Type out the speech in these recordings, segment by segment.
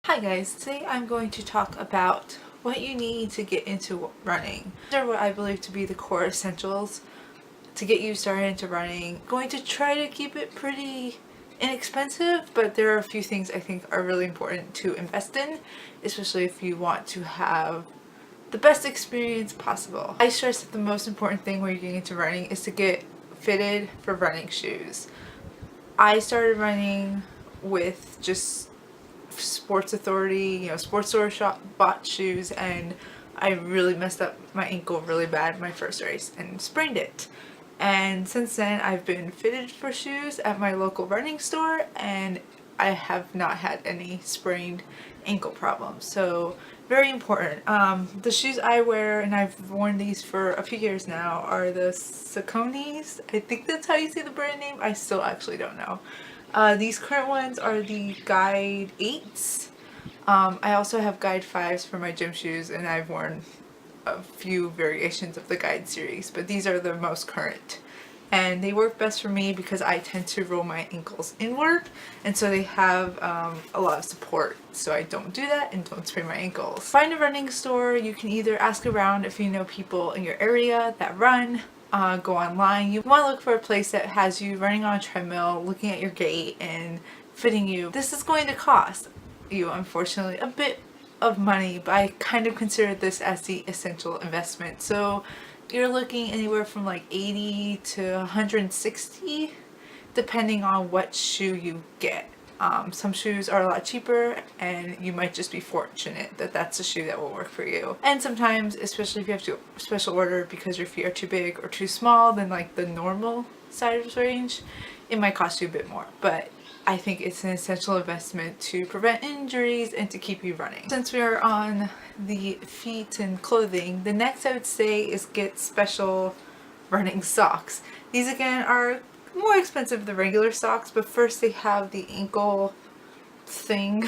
Hi guys, today I'm going to talk about what you need to get into running. These are what I believe to be the core essentials to get you started into running. I'm going to try to keep it pretty inexpensive, but there are a few things I think are really important to invest in, especially if you want to have the best experience possible. I stress that the most important thing when you're getting into running is to get fitted for running shoes. I started running with just Sports Authority, Sports Store shop bought shoes, and I really messed up my ankle really bad my first race and sprained it. And since then, I've been fitted for shoes at my local running store, and I have not had any sprained ankle problems. So very important. The shoes I wear, and I've worn these for a few years now, are the Sauconys. I think that's how you say the brand name. I still actually don't know. These current ones are the Guide 8s. I also have Guide 5s for my gym shoes, and I've worn a few variations of the Guide series, but these are the most current. And they work best for me because I tend to roll my ankles inward, and so they have a lot of support, so I don't do that and don't sprain my ankles. Find a running store. You can either ask around if you know people in your area that run. Go online. You want to look for a place that has you running on a treadmill, looking at your gait, and fitting you. This is going to cost you, unfortunately, a bit of money, but I kind of consider this as the essential investment. So you're looking anywhere from like 80 to 160 depending on what shoe you get. Some shoes are a lot cheaper, and you might just be fortunate that that's a shoe that will work for you. And sometimes, especially if you have to special order because your feet are too big or too small than like the normal size range, it might cost you a bit more. But I think it's an essential investment to prevent injuries and to keep you running. Since we are on the feet and clothing, the next I would say is get special running socks. These again are more expensive than regular socks, but first they have the ankle thing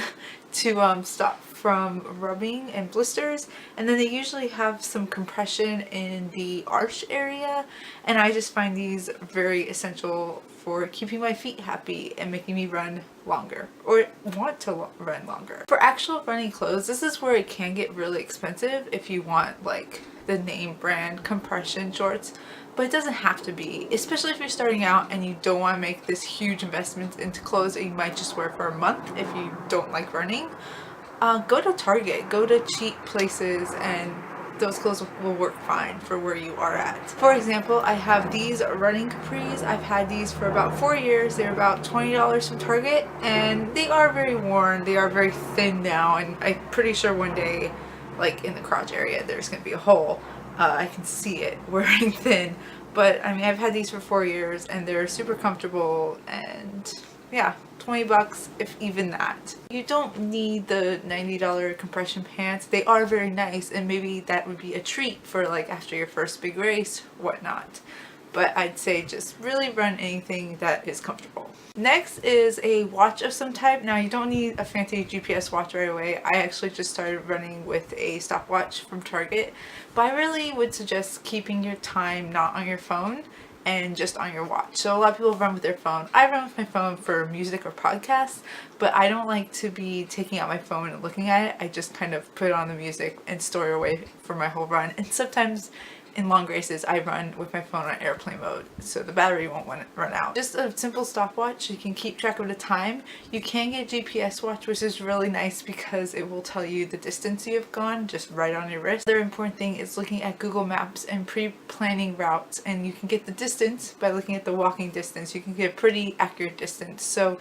to stop from rubbing and blisters, and then they usually have some compression in the arch area, and I just find these very essential for keeping my feet happy and making me run longer or want to run longer. For actual running clothes, this is where it can get really expensive if you want like the name brand compression shorts, but it doesn't have to be, especially if you're starting out and you don't want to make this huge investment into clothes that you might just wear for a month if you don't like running. Go to Target, go to cheap places, and those clothes will work fine for where you are at. For example, I have these running capris. I've had these for about 4 years. They're about $20 from Target, and they are very worn. They are very thin now, and I'm pretty sure one day, like in the crotch area, there's going to be a hole. I can see it wearing thin, but I mean, I've had these for 4 years, and they're super comfortable, and yeah, 20 bucks, if even that. You don't need the $90 compression pants. They are very nice, and maybe that would be a treat for like after your first big race, whatnot. But I'd say just really run anything that is comfortable. Next is a watch of some type. Now you don't need a fancy GPS watch right away. I actually just started running with a stopwatch from Target, but I really would suggest keeping your time not on your phone and just on your watch. So a lot of people run with their phone. I run with my phone for music or podcasts, but I don't like to be taking out my phone and looking at it. I just kind of put on the music and store it away for my whole run. And sometimes in long races, I run with my phone on airplane mode, so the battery won't run out. Just a simple stopwatch, you can keep track of the time. You can get a GPS watch, which is really nice because it will tell you the distance you have gone just right on your wrist. Another important thing is looking at Google Maps and pre-planning routes, and you can get the distance by looking at the walking distance. You can get a pretty accurate distance. So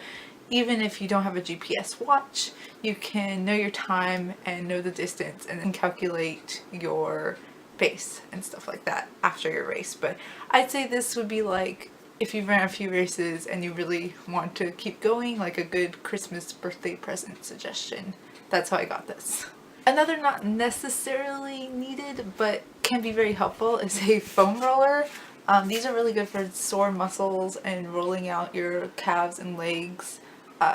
even if you don't have a GPS watch, you can know your time and know the distance and then calculate your pace and stuff like that after your race. But I'd say this would be like if you ran a few races and you really want to keep going, like a good Christmas birthday present suggestion. That's how I got this. Another not necessarily needed but can be very helpful is a foam roller. These are really good for sore muscles and rolling out your calves and legs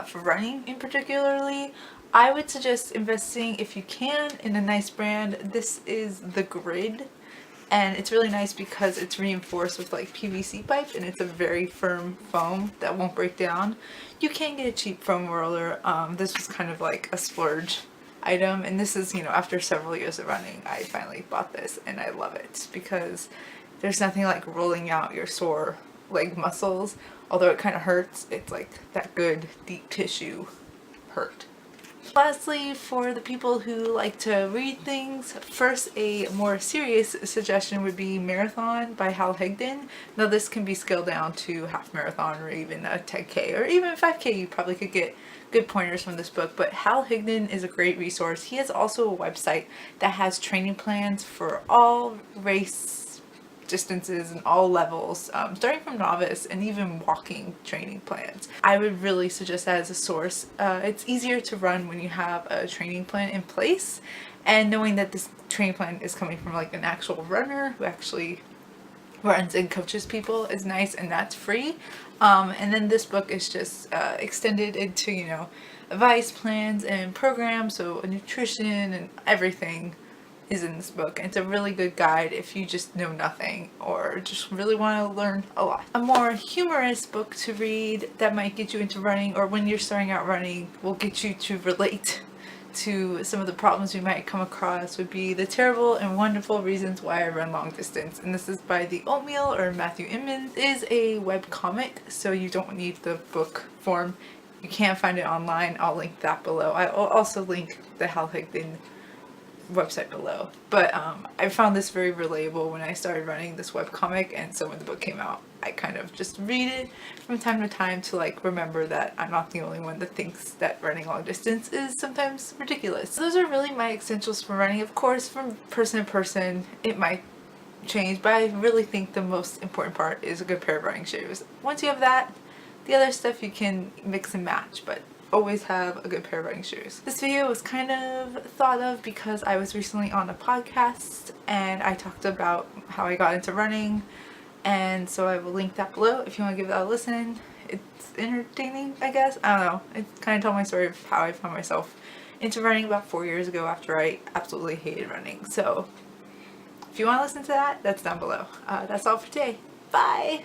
for running in particularly. I would suggest investing, if you can, in a nice brand. This is The Grid. and it's really nice because it's reinforced with like PVC pipe, and it's a very firm foam that won't break down. You can get a cheap foam roller. This was kind of like a splurge item, and this is, you know, after several years of running, I finally bought this, and I love it because there's nothing like rolling out your sore leg muscles. Although it kind of hurts, it's like that good deep tissue hurt. Lastly, for the people who like to read things, first a more serious suggestion would be Marathon by Hal Higdon. Now this can be scaled down to half marathon or even a 10K or even 5K. You probably could get good pointers from this book, but Hal Higdon is a great resource. He has also a website that has training plans for all race distances and all levels, starting from novice and even walking training plans. I would really suggest that as a source. It's easier to run when you have a training plan in place, and knowing that this training plan is coming from like an actual runner who actually runs and coaches people is nice, and that's free. And then this book is just extended into, you know, advice plans and programs, so nutrition and everything is in this book. It's a really good guide if you just know nothing or just really want to learn a lot. A more humorous book to read that might get you into running, or when you're starting out running will get you to relate to some of the problems you might come across, would be The Terrible and Wonderful Reasons Why I Run Long Distance. And this is by The Oatmeal, or Matthew Inman. It is a web comic, so you don't need the book form. You can't find it online. I'll link that below. I will also link the Hal Higdon website below. But I found this very relatable when I started running this webcomic, and so when the book came out, I kind of just read it from time to time to like remember that I'm not the only one that thinks that running long distance is sometimes ridiculous. Those are really my essentials for running. Of course, from person to person, it might change, but I really think the most important part is a good pair of running shoes. Once you have that, the other stuff you can mix and match, but always have a good pair of running shoes. This video was kind of thought of because I was recently on a podcast and I talked about how I got into running, and so I will link that below if you want to give that a listen. It's entertaining, I guess. I don't know. It kind of told my story of how I found myself into running about 4 years ago after I absolutely hated running. So if you want to listen to that, that's down below. That's all for today. Bye!